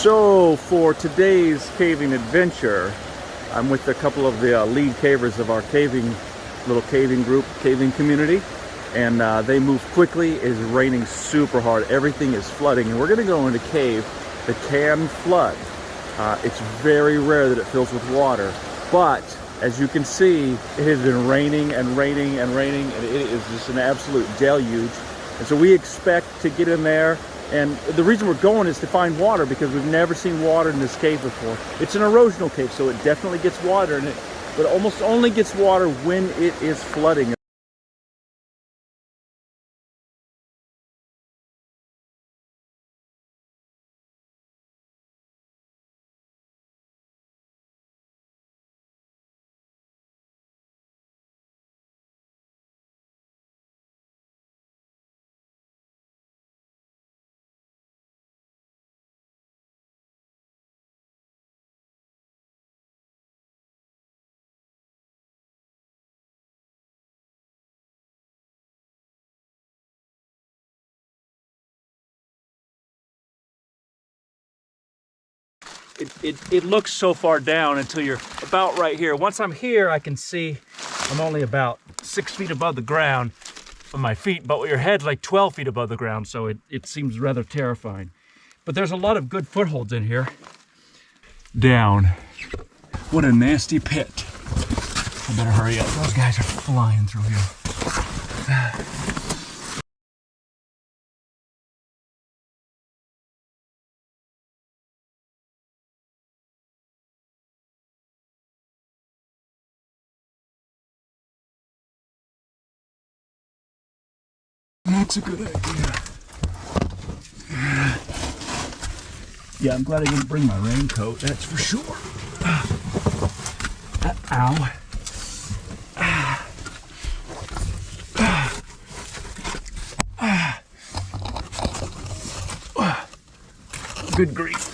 So for today's caving adventure, I'm with a couple of the lead cavers of our little caving group, caving community, and they move quickly. It's raining super hard. Everything is flooding, and we're going to go in a cave that can flood. It's very rare that it fills with water, but as you can see, it has been raining and raining and raining, and it is just an absolute deluge. And so we expect to get in there, and the reason we're going is to find water, because we've never seen water in this cave before. It's an erosional cave, so it definitely gets water in it, but it almost only gets water when it is flooding. It looks so far down until you're about right here. Once I'm here, I can see I'm only about 6 feet above the ground with my feet, but with your head like 12 feet above the ground, so it seems rather terrifying. But there's a lot of good footholds in here. Down. What a nasty pit. I better hurry up. Those guys are flying through here. That's a good idea. Yeah, I'm glad I didn't bring my raincoat, that's for sure. Ow. Good grief.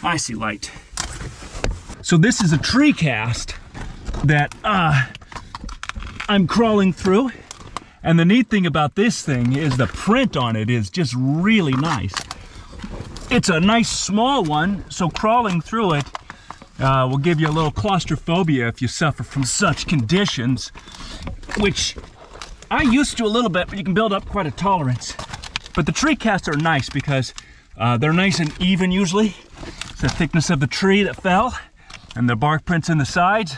I see light. So this is a tree cast that I'm crawling through, and the neat thing about this thing is the print on it is just really nice. It's a nice small one, so crawling through it will give you a little claustrophobia if you suffer from such conditions, which I used to a little bit, but you can build up quite a tolerance. But the tree casts are nice because they're nice and even usually. The thickness of the tree that fell and the bark prints in the sides,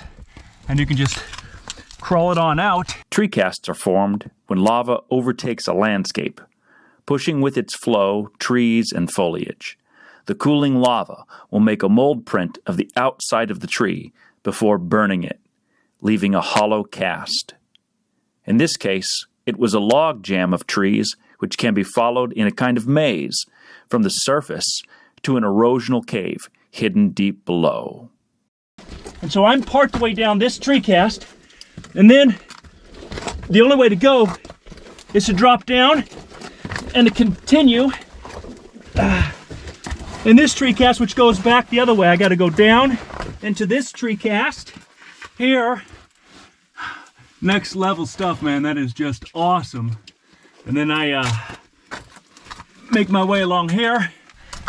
and you can just crawl it on out. Tree casts are formed when lava overtakes a landscape, pushing with its flow trees and foliage. The cooling lava will make a mold print of the outside of the tree before burning it, leaving a hollow cast. In this case, it was a log jam of trees which can be followed in a kind of maze from the surface to an erosional cave hidden deep below. And so I'm part the way down this tree cast, and then the only way to go is to drop down and to continue in this tree cast, which goes back the other way. I got to go down into this tree cast here. Next level stuff, man. That is just awesome. And then I make my way along here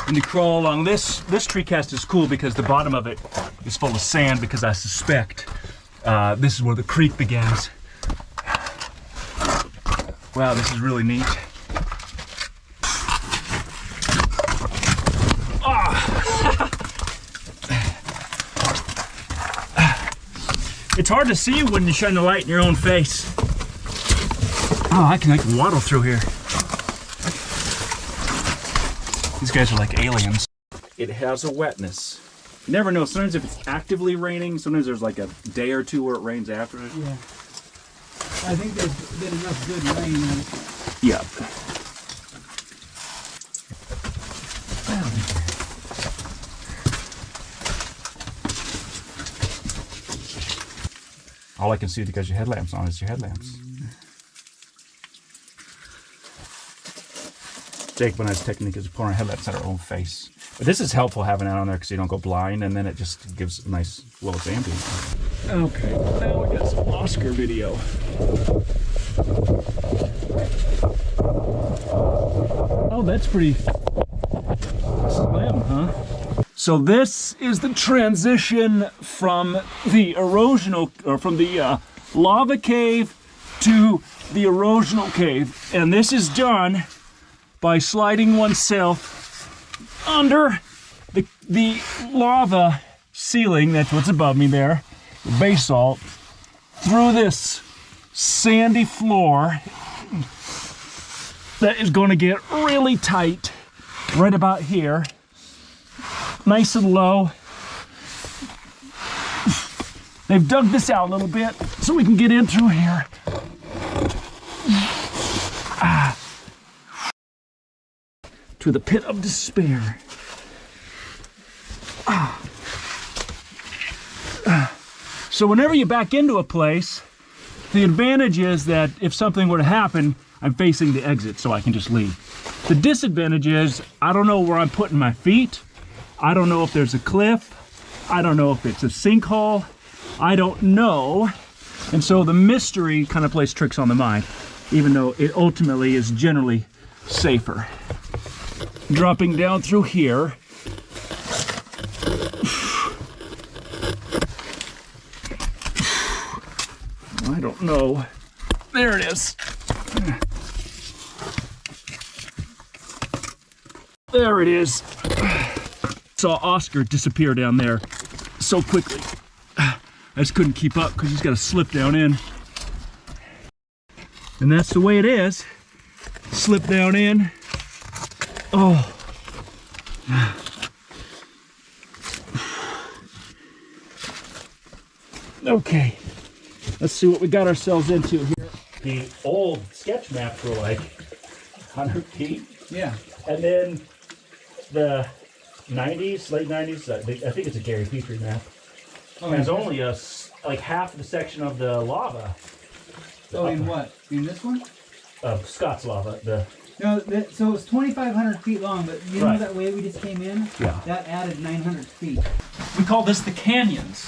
and to crawl along this. This tree cast is cool because the bottom of it is full of sand, because I suspect this is where the creek begins. Wow, this is really neat. It's hard to see when you shine the light in your own face. Oh, I can waddle through here. These guys are like aliens. It has a wetness. You never know. Sometimes if it's actively raining, sometimes there's like a day or two where it rains after it. Yeah. I think there's been enough good rain on it. Yeah. All I can see because your headlamps on is your headlamps. Jake and I's technique is pouring headlamps at our own face. But this is helpful having that on there because you don't go blind, and then it just gives a nice, well, it's ambient. Okay, now we got some Oscar video. Oh, that's pretty slim, huh? So this is the transition from the erosional, or from the lava cave to the erosional cave. And this is done by sliding oneself under the lava ceiling, that's what's above me there, the basalt, through this sandy floor that is going to get really tight right about here. Nice and low. They've dug this out a little bit so we can get in through here. To the pit of despair. So whenever you back into a place, the advantage is that if something were to happen, I'm facing the exit so I can just leave. The disadvantage is I don't know where I'm putting my feet. I don't know if there's a cliff. I don't know if it's a sinkhole. I don't know. And so the mystery kind of plays tricks on the mind, even though it ultimately is generally safer. Dropping down through here. I don't know. There it is. There it is. Saw Oscar disappear down there so quickly. I just couldn't keep up because he's got to slip down in. And that's the way it is. Slip down in. Oh. Okay. Let's see what we got ourselves into here. The old sketch maps were like 100 feet. Yeah. And then the 90s, late 90s, I think it's a Gary Petrie map. Oh, There's yeah. only like half the section of the lava. Oh, in what? In this one? Of Scott's lava. No, so it was 2,500 feet long, but you know Right. that way we just came in? Yeah. That added 900 feet. We call this the canyons.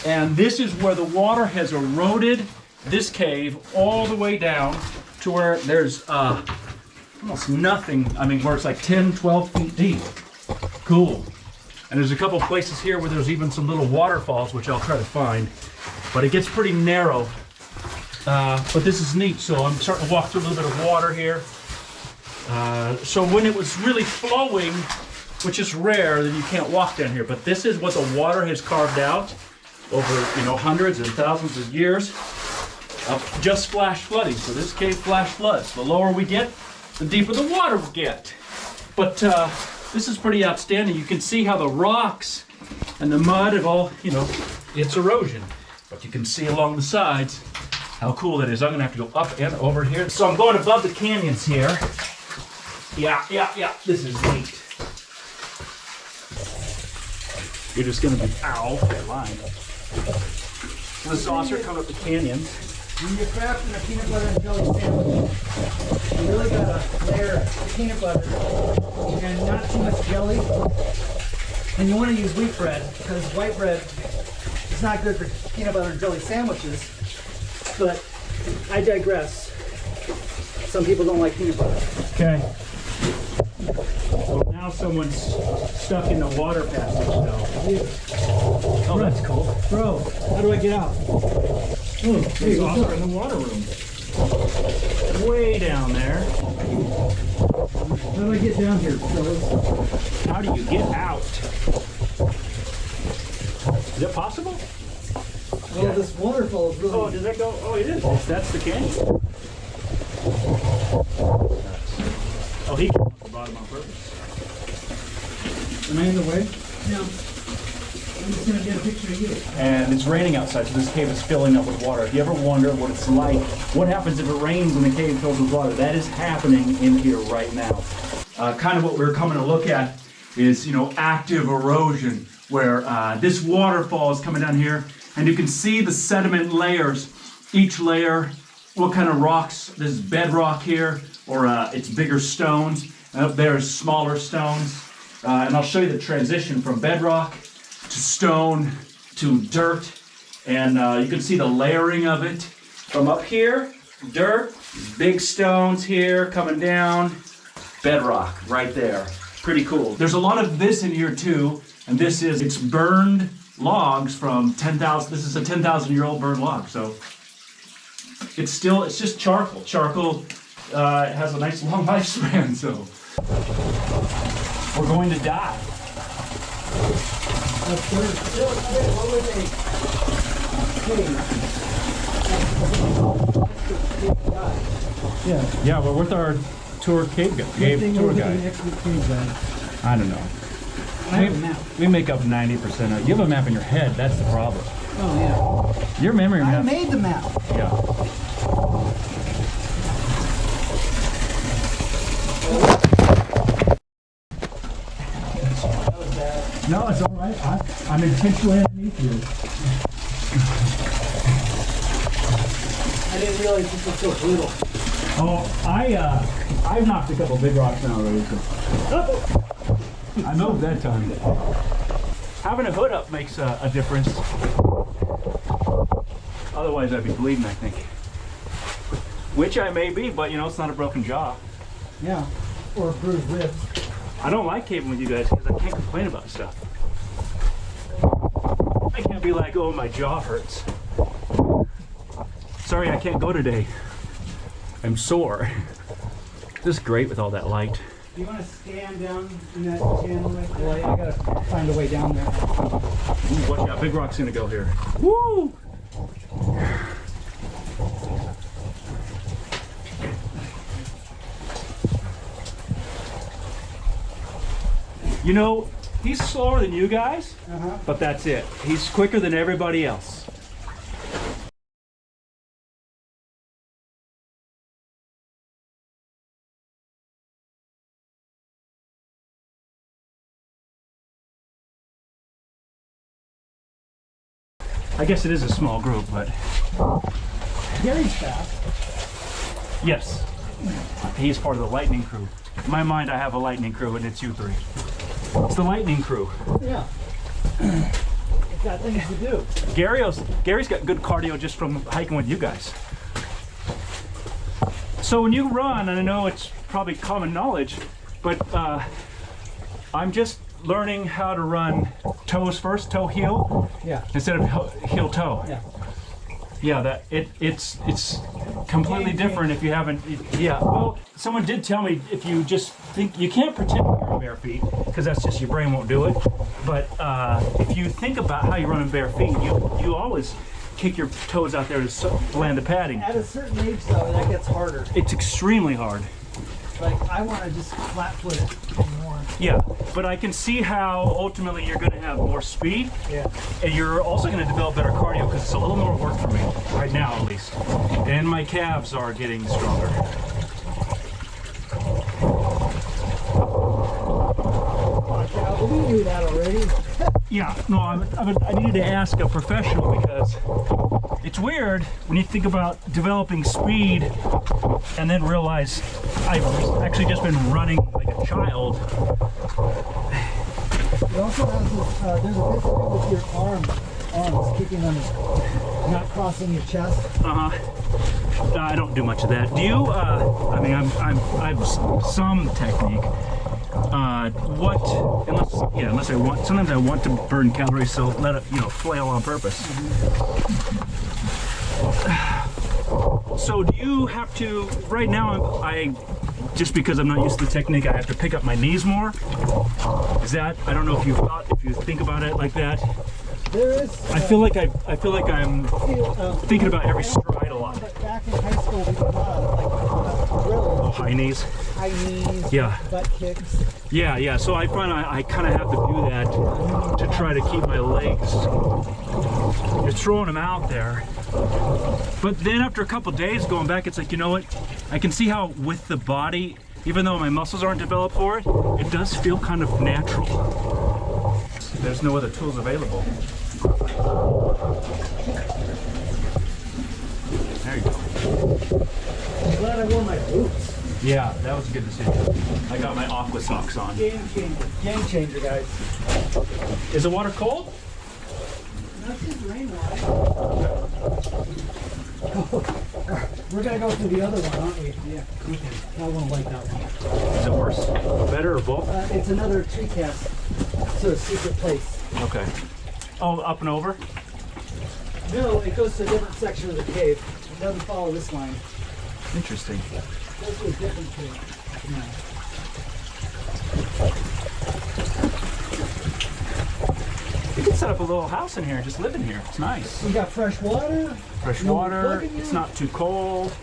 And this is where the water has eroded this cave all the way down to where there's almost nothing. I mean, where it's like 10, 12 feet deep. Cool. And there's a couple places here where there's even some little waterfalls, which I'll try to find. But it gets pretty narrow. But this is neat. So I'm starting to walk through a little bit of water here. So when it was really flowing, which is rare, then you can't walk down here. But this is what the water has carved out over, hundreds and thousands of years of just flash flooding. So this cave flash floods. The lower we get, the deeper the water will get. But this is pretty outstanding. You can see how the rocks and the mud have all, it's erosion. But you can see along the sides how cool that is. I'm gonna have to go up and over here. So I'm going above the canyons here. Yeah, this is neat. You're just gonna be, ow, that line. The saucer coming up the canyons. When you're crafting a peanut butter and jelly sandwich, you really gotta layer the peanut butter and not too much jelly. And you want to use wheat bread because white bread is not good for peanut butter and jelly sandwiches. But I digress. Some people don't like peanut butter. Okay. So now someone's stuck in the water passage though. Oh, that's cool. Bro, how do I get out? Oh, there's Oscar in the water room. Way down there. How do I get down here, fellas? How do you get out? Is it possible? Well, Yeah. this waterfall is really... Oh, does that go? Oh, it is. That's the canyon. Oh, he came off the bottom on purpose. Am I in the way? No. I'm just going to get a picture of you. And it's raining outside, so this cave is filling up with water. If you ever wonder what it's like, what happens if it rains and the cave fills with water, that is happening in here right now. Kind of what we're coming to look at is, active erosion, where this waterfall is coming down here, and you can see the sediment layers. Each layer, what kind of rocks? This is bedrock here, or it's bigger stones, and up there is smaller stones. And I'll show you the transition from bedrock to stone to dirt And you can see the layering of it from up here, dirt, big stones here coming down, bedrock right there. Pretty cool. There's a lot of this in here too, and it's burned logs from 10,000, this is a 10,000-year-old burned log, so it's just charcoal. Charcoal has a nice long lifespan, so we're going to die. Yeah, we're with our cave tour guide. I don't know. We make up 90% of it. You have a map in your head, that's the problem. Oh, yeah. Your memory map. I made the map. Yeah. No, it's all right. I'm intentionally underneath you. I didn't realize this was so brutal. Oh, I've knocked a couple big rocks down already. So. I moved that time. Having a hood up makes a difference. Otherwise, I'd be bleeding, I think. Which I may be, but it's not a broken jaw. Yeah, or a bruised ribs. I don't like caving with you guys because I can't complain about stuff. I can't be like, oh, my jaw hurts. Sorry, I can't go today. I'm sore. This is great with all that light. Do you want to stand down in that channel right there? Well, I gotta find a way down there. Ooh, watch out, big rock's gonna go here. Woo! He's slower than you guys, but that's it. He's quicker than everybody else. I guess it is a small group, but... Gary's fast. Yes. He's part of the lightning crew. In my mind, I have a lightning crew, and it's you three. It's the lightning crew. Yeah. It's got things to do. Gary's got good cardio just from hiking with you guys. So when you run, and I know it's probably common knowledge, but I'm just learning how to run toes first, toe heel, instead of heel toe. Yeah, it's completely different if you haven't. Yeah, well, someone did tell me if you just think you can't pretend you're on bare feet because that's just your brain won't do it. But if you think about how you run in bare feet, you always kick your toes out there to land the padding. At a certain age, though, that gets harder. It's extremely hard. Like, I want to just flat foot it more. Yeah, but I can see how ultimately you're going to have more speed. Yeah. And you're also going to develop better cardio because it's a little more work for me, right now at least. And my calves are getting stronger. We knew that already. Yeah, no, I needed to ask a professional because it's weird when you think about developing speed and then realize I've actually just been running like a child. It also has this, there's a bit to do with your arms, keeping them not crossing your chest. I don't do much of that. Do you? I mean, I have some technique. Unless I want, sometimes I want to burn calories, so let it, flail on purpose. So do you have to, right now, just because I'm not used to the technique, I have to pick up my knees more? Is that, I don't know if you think about it like that. There is. I feel like I'm thinking about every stride a lot. Back in high school, we did a lot of drills. Oh, high knees. High knees. Yeah. Butt kicks. Yeah. So I find I kind of have to do that to try to keep my legs. You're throwing them out there. But then after a couple days going back, it's like, you know what? I can see how with the body, even though my muscles aren't developed for it, it does feel kind of natural. There's no other tools available. There you go. I'm glad I wore my boots. Yeah, that was a good decision. I got my aqua socks on. Game changer. Game changer, guys. Is the water cold? Not this is rainwater. We're gonna go through the other one, aren't we? Yeah. Okay. I won't like that one. Is it worse? Better or both? It's another tree cast. So a secret place. Okay. Oh, up and over? No, it goes to a different section of the cave. It doesn't follow this line. Interesting. It goes to a different cave. Yeah. You can set up a little house in here and just live in here. It's nice. We got fresh water. Fresh water. It's not too cold.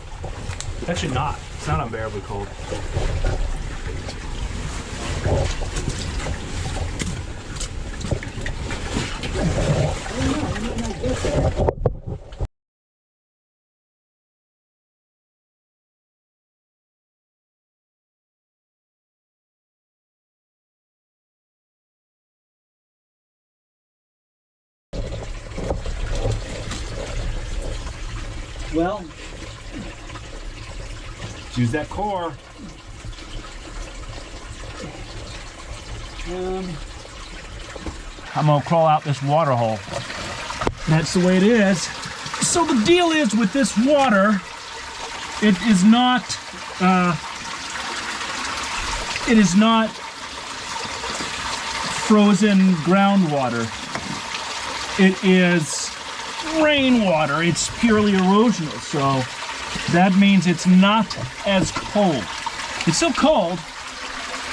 Actually not. It's not unbearably cold. Well, let's use that core. I'm gonna crawl out this water hole. That's the way it is. So the deal is with this water, it is not frozen groundwater. It is rainwater. It's purely erosional, so that means it's not as cold. It's still cold.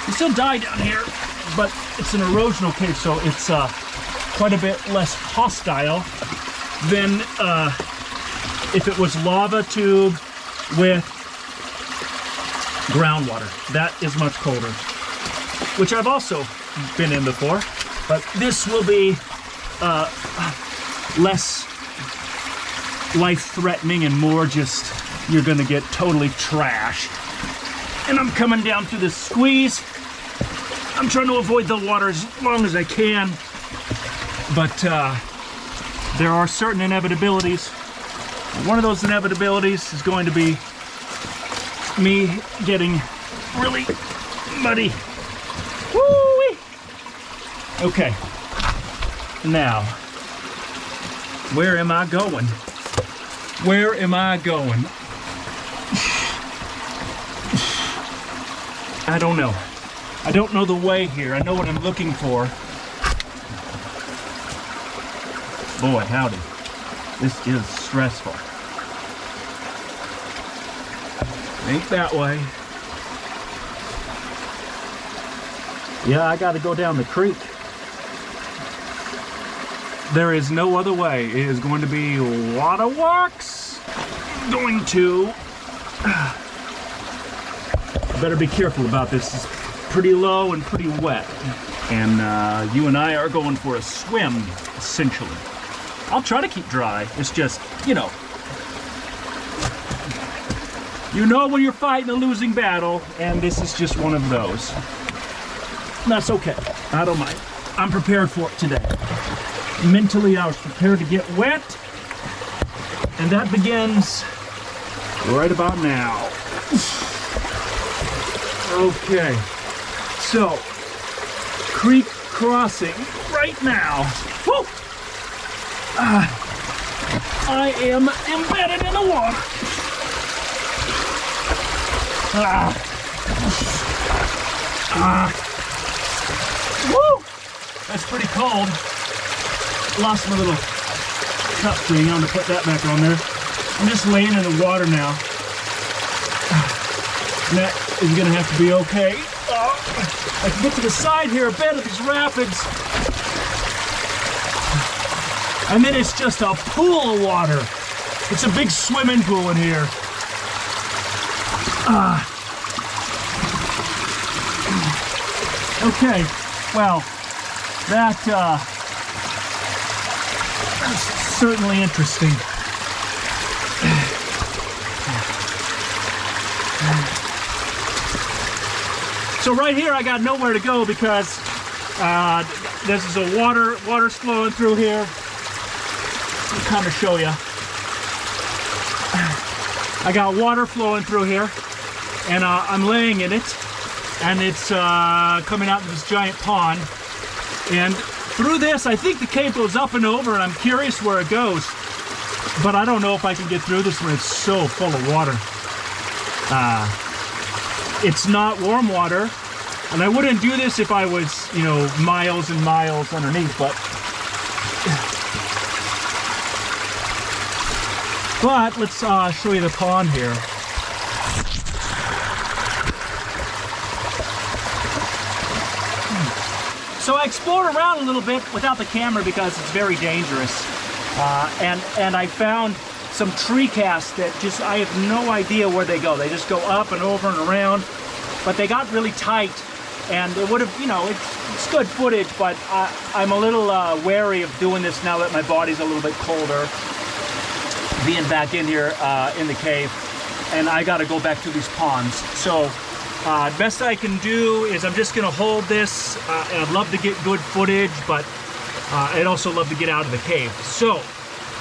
You still die down here, but it's an erosional cave, so it's quite a bit less hostile than if it was lava tube with groundwater. That is much colder, which I've also been in before, but this will be less life-threatening and more just you're gonna get totally trashed. And I'm coming down through this squeeze. I'm trying to avoid the water as long as I can, but there are certain inevitabilities. One of those inevitabilities is going to be me getting really muddy. Woo-wee. Okay, now, where am I going? Where am I going? I don't know. I don't know the way here. I know what I'm looking for. Boy, howdy. This is stressful. Ain't that way. Yeah, I gotta go down the creek. There is no other way. It is going to be waterworks. Going to... better be careful about this. It's pretty low and pretty wet. And you and I are going for a swim, essentially. I'll try to keep dry. It's just, you know when you're fighting a losing battle, and this is just one of those. That's okay. I don't mind. I'm prepared for it today. Mentally, I was prepared to get wet, and that begins right about now. Okay, so creek crossing right now. Woo! I am embedded in the water. Woo! That's pretty cold. Lost my little cup thing. I'm gonna put that back on there. I'm just laying in the water now. And that is gonna have to be okay. I can get to the side here a bit of these rapids. And then it's just a pool of water. It's a big swimming pool in here. Okay, well, that's certainly interesting. So right here, I got nowhere to go because this is a water's flowing through here. I'll kind of show you. I got water flowing through here, and I'm laying in it, and it's coming out of this giant pond. And through this. I think the cave goes up and over, and I'm curious where it goes. But I don't know if I can get through this when it's so full of water. It's not warm water, and I wouldn't do this if I was, you know, miles and miles underneath, but let's show you the pond here. So I explored around a little bit without the camera because it's very dangerous. And I found some tree casts that just, I have no idea where they go. They just go up and over and around, but they got really tight, and it would have, you know, it's good footage, but I'm a little wary of doing this now that my body's a little bit colder, being back in here in the cave, and I got to go back to these ponds. So best I can do is I'm just going to hold this, and I'd love to get good footage, but I'd also love to get out of the cave. So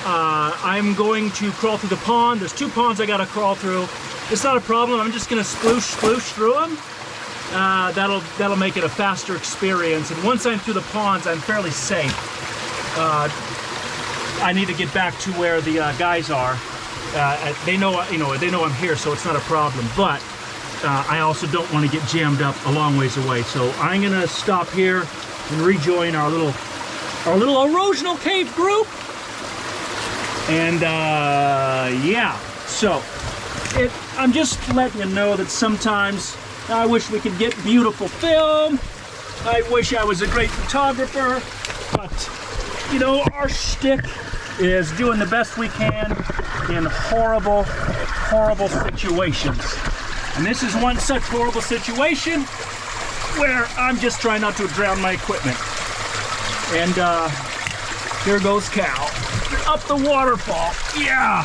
I'm going to crawl through the pond. There's 2 ponds I got to crawl through. It's not a problem. I'm just going to sploosh through them. That'll make it a faster experience. And once I'm through the ponds, I'm fairly safe. I need to get back to where the guys are. They know, you know, they know I'm here, so it's not a problem. But I also don't want to get jammed up a long ways away. So I'm going to stop here and rejoin our little erosional cave group. And yeah, so I'm just letting you know that sometimes I wish we could get beautiful film. I wish I was a great photographer, but you know, our shtick is doing the best we can in horrible, horrible situations. And this is one such horrible situation where I'm just trying not to drown my equipment. And here goes Cal. Up the waterfall. Yeah.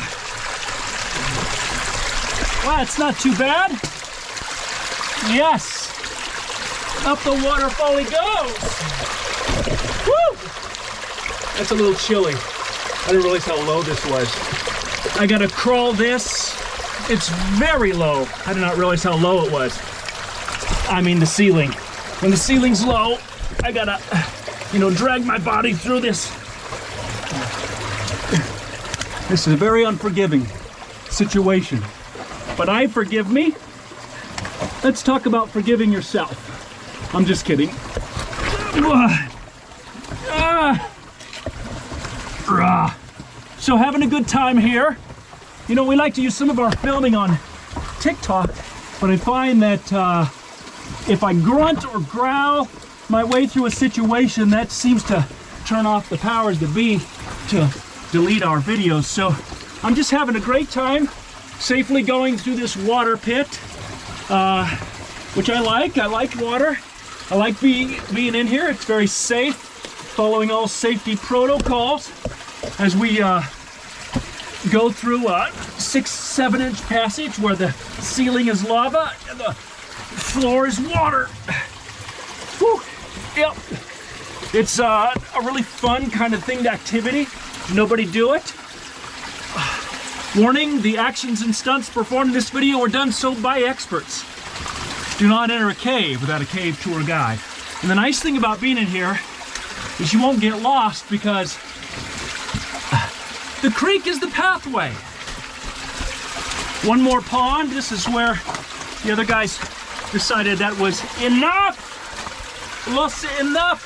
Well, it's not too bad. Yes. Up the waterfall he goes. Woo! That's a little chilly. I didn't realize how low this was. I gotta crawl this. It's very low. I did not realize how low it was. I mean the ceiling. When the ceiling's low, I gotta, you know, drag my body through this. This is a very unforgiving situation. But I forgive me. Let's talk about forgiving yourself. I'm just kidding. So having a good time here. You know, we like to use some of our filming on TikTok, but I find that if I grunt or growl my way through a situation, that seems to turn off the powers that be to delete our videos. So I'm just having a great time safely going through this water pit, which I like. I like water. I like being in here. It's very safe, following all safety protocols as we go through a 6-7 inch passage where the ceiling is lava and the floor is water. Whew. Yep. It's a really fun kind of activity. Nobody do it. Warning, the actions and stunts performed in this video were done so by experts. Do not enter a cave without a cave tour guide. And the nice thing about being in here is you won't get lost because the creek is the pathway. One more pond. This is where the other guys decided that was enough. Was enough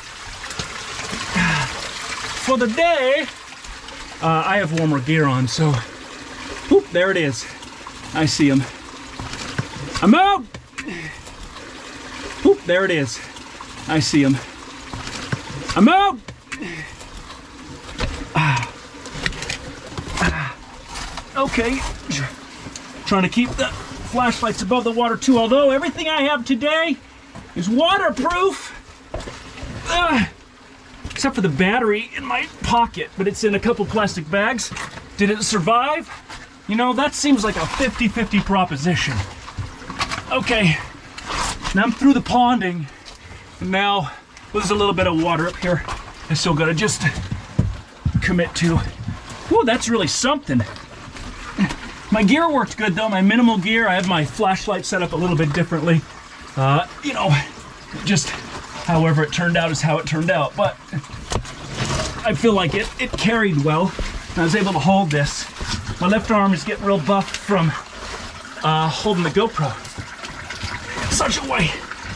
for the day. I have warmer gear on, so whoop, there it is. I see him. I'm out. Whoop, there it is. I see him. I'm out. Okay. Trying to keep the flashlights above the water too, although everything I have today is waterproof. Except for the battery in my pocket, but it's in a couple plastic bags. Did it survive? You know, that seems like a 50-50 proposition. Okay, now I'm through the ponding, and now there's a little bit of water up here I still gotta just commit to. Whoa, that's really something. My gear worked good though, my minimal gear. I have my flashlight set up a little bit differently. You know, just however it turned out is how it turned out. But I feel like it carried well. I was able to hold this. My left arm is getting real buffed from holding the GoPro such a way.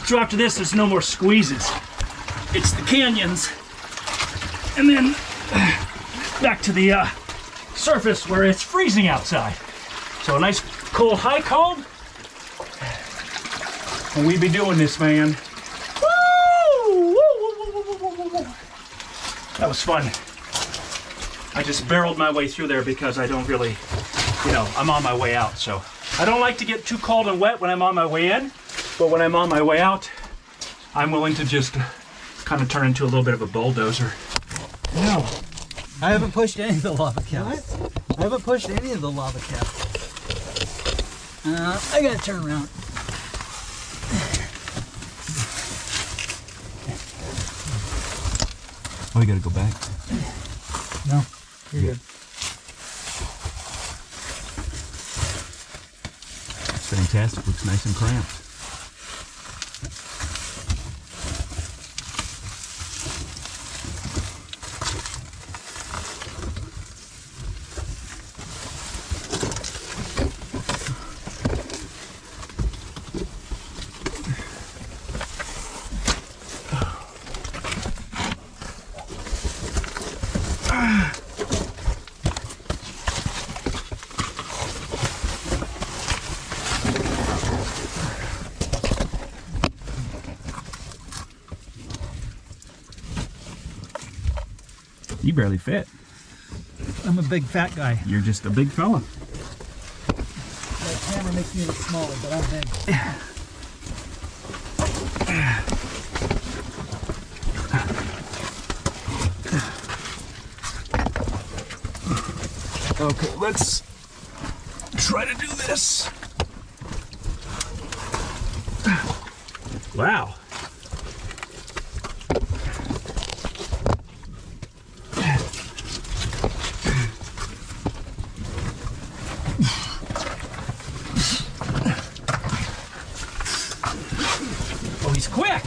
So after this, there's no more squeezes. It's the canyons, and then back to the surface where it's freezing outside. So a nice cold hike home, and we be doing this, man. Woo! That was fun. I just barreled my way through there because I don't really, I'm on my way out. So I don't like to get too cold and wet when I'm on my way in, but when I'm on my way out, I'm willing to just kind of turn into a little bit of a bulldozer. No, I haven't pushed any of the lava caps. What? I haven't pushed any of the lava caps. I gotta turn around. Oh, you gotta go back. No, you're good. It's fantastic. Looks nice and cramped. You barely fit. I'm a big fat guy. You're just a big fella. That camera makes me look smaller, but I'm big. Okay, let's try to do this. Wow. Oh, he's quick.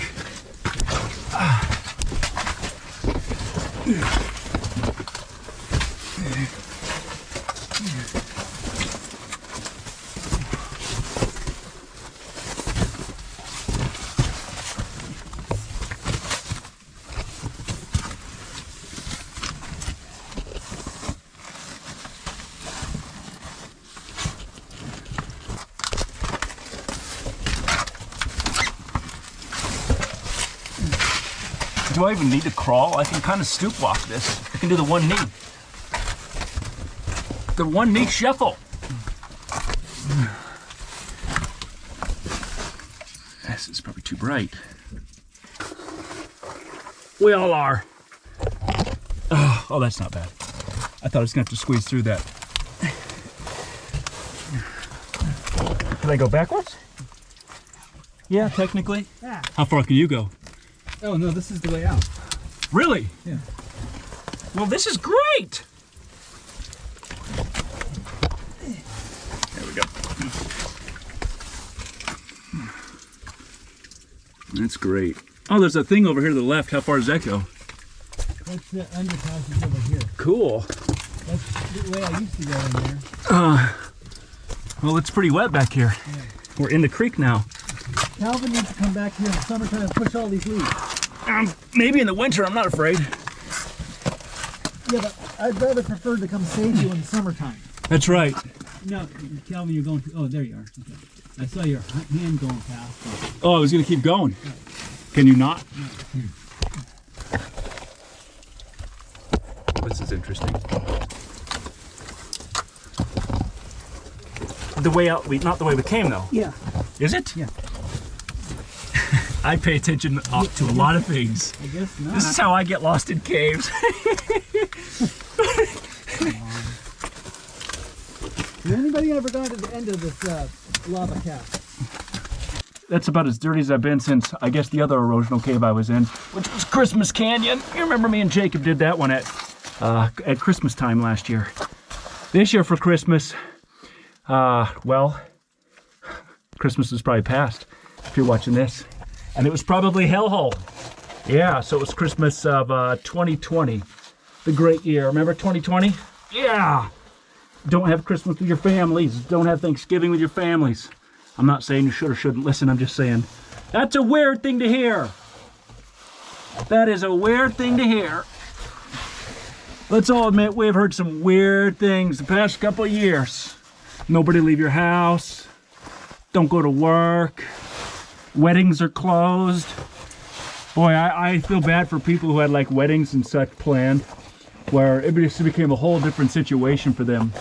Do I even need to crawl? I can kind of stoop walk this. I can do the one knee. The one knee shuffle. This is probably too bright. We all are. Oh, that's not bad. I thought I was gonna have to squeeze through that. Can I go backwards? Yeah, technically. Yeah. How far can you go? Oh no, this is the way out. Really? Yeah. Well, this is great. There we go. That's great. Oh, there's a thing over here to the left. How far does that go? That's the underpass is over here. Cool. That's the way I used to go in there. Well, it's pretty wet back here. Yeah. We're in the creek now. Calvin needs to come back here in the summertime and push all these leaves. Maybe in the winter, I'm not afraid. Yeah, but I'd rather prefer to come save you in the summertime. That's right. No, Calvin, you're going to, oh, there you are. Okay. I saw your hand going past. Oh, I was going to keep going. Can you not? No. This is interesting. The way out, not the way we came though. Yeah. Is it? Yeah. I pay attention to a lot of things. I guess not. This is how I get lost in caves. Has anybody ever gone to the end of this lava cap? That's about as dirty as I've been since, I guess, the other erosional cave I was in, which was Christmas Canyon. You remember me and Jacob did that one at Christmas time last year. This year for Christmas, well, Christmas is probably past if you're watching this. And it was probably hellhole. Yeah, so it was Christmas of 2020. the great year. Remember 2020? Yeah! Don't have Christmas with your families. Don't have Thanksgiving with your families. I'm not saying you should or shouldn't listen. I'm just saying that's a weird thing to hear. That is a weird thing to hear. Let's all admit we've heard some weird things the past couple of years. Nobody leave your house. Don't go to work. Weddings are closed. Boy, I feel bad for people who had like weddings and such planned, where it just became a whole different situation for them.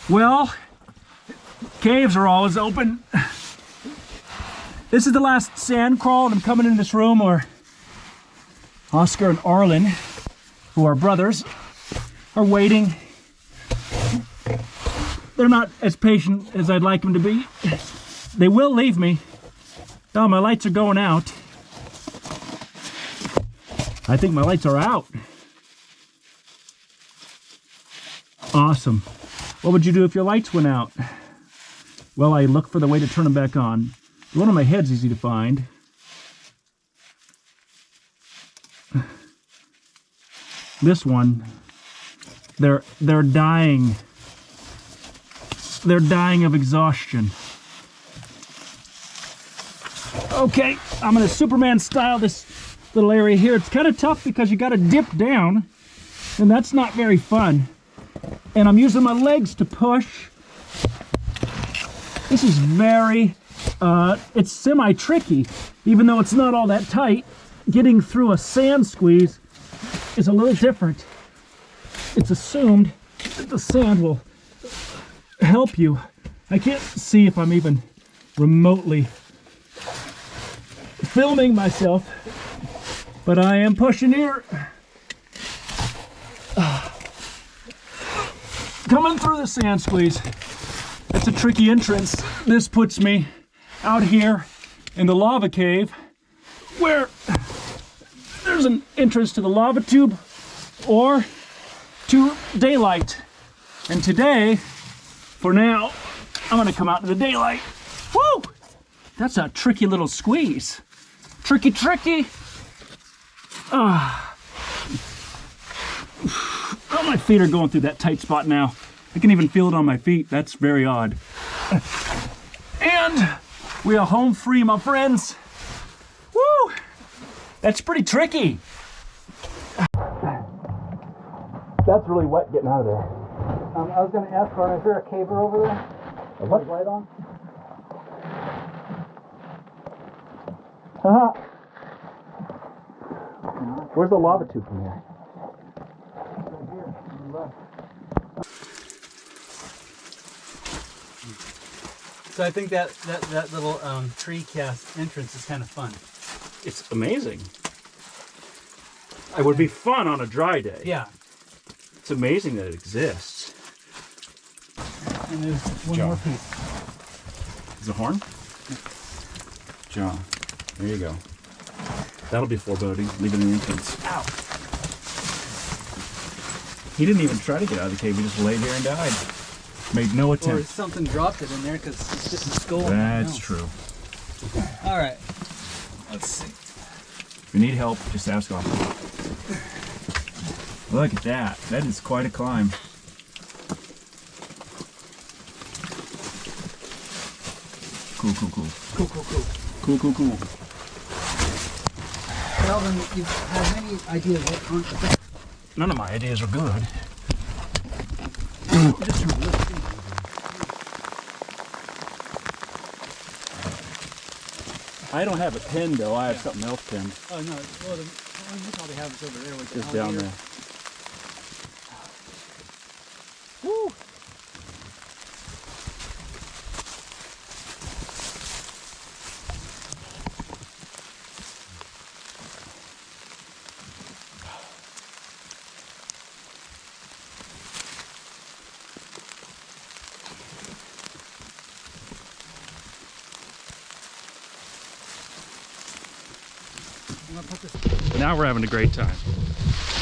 Well, caves are always open. This is the last sand crawl, and I'm coming in this room where Oscar and Arlen, who are brothers, are waiting. They're not as patient as I'd like them to be. They will leave me. Oh, my lights are going out. I think my lights are out. Awesome. What would you do if your lights went out? Well, I look for the way to turn them back on. The one on my head's easy to find. This one, they're dying. They're dying of exhaustion. Okay, I'm gonna Superman style this little area here. It's kind of tough because you gotta dip down, and that's not very fun. And I'm using my legs to push. This is very, it's semi-tricky, even though it's not all that tight. Getting through a sand squeeze is a little different. It's assumed that the sand will help you. I can't see if I'm even remotely filming myself, but I am pushing here. Coming through the sand squeeze. It's a tricky entrance. This puts me out here in the lava cave where there's an entrance to the lava tube or to daylight. And today, for now, I'm gonna come out to the daylight. Woo! That's a tricky little squeeze. Tricky, tricky. Oh, my feet are going through that tight spot now. I can even feel it on my feet. That's very odd. And we are home free, my friends. Woo! That's pretty tricky. That's really wet getting out of there. I was going to ask, is there a caver over there? A what? Light on? Haha. Where's the lava tube from here? Right here, on the left. So I think that little tree cast entrance is kind of fun. It's amazing. It would be fun on a dry day. Yeah. It's amazing that it exists. And there's one more piece. Is it a horn? John, there you go. That'll be foreboding. Leave it in the entrance. Ow! He didn't even try to get out of the cave. He just laid here and died. Made no attempt. Or something dropped it in there because it's just a skull. That's true. All right. Let's see. If you need help, just ask Oscar. Look at that. That is quite a climb. Cool, cool, cool. Cool, cool, cool. Cool, cool, cool. Calvin, you have any ideas what aren't the best? None of my ideas are good. Just from listening. I don't have a pin though. I have something else pinned. Oh no, well, you probably have it over there. With Just down there. Woo! I'm gonna put this. Now we're having a great time.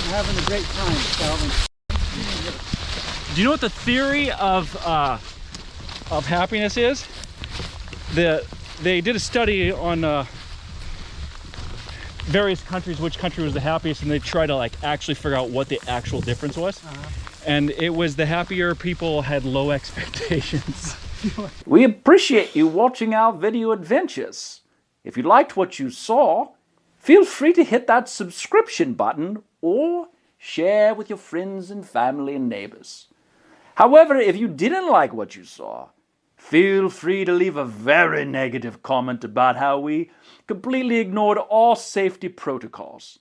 We're having a great time, Calvin. Do you know what the theory of happiness is? They did a study on various countries, which country was the happiest, and they try to like actually figure out what the actual difference was. And it was the happier people had low expectations. We appreciate you watching our video adventures. If you liked what you saw, feel free to hit that subscription button or share with your friends and family and neighbors. However, if you didn't like what you saw, feel free to leave a very negative comment about how we completely ignored all safety protocols,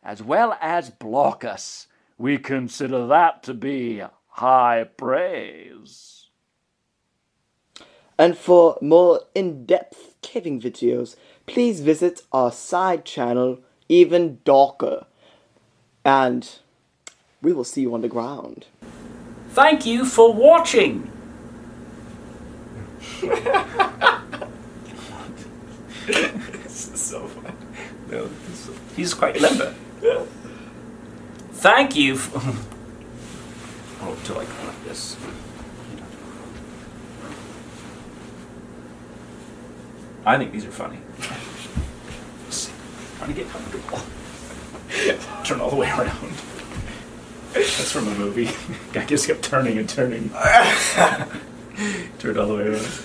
as well as block us. We consider that to be high praise. And for more in-depth caving videos, please visit our side channel, Even Darker. And we will see you on the ground. Thank you for watching. This is so fun. No, He's quite limber. Thank you for... Oh, to like this. I think these are funny. Trying to get comfortable. turn all the way around. That's from a movie. Guy just kept turning and turning. Turned all the way around.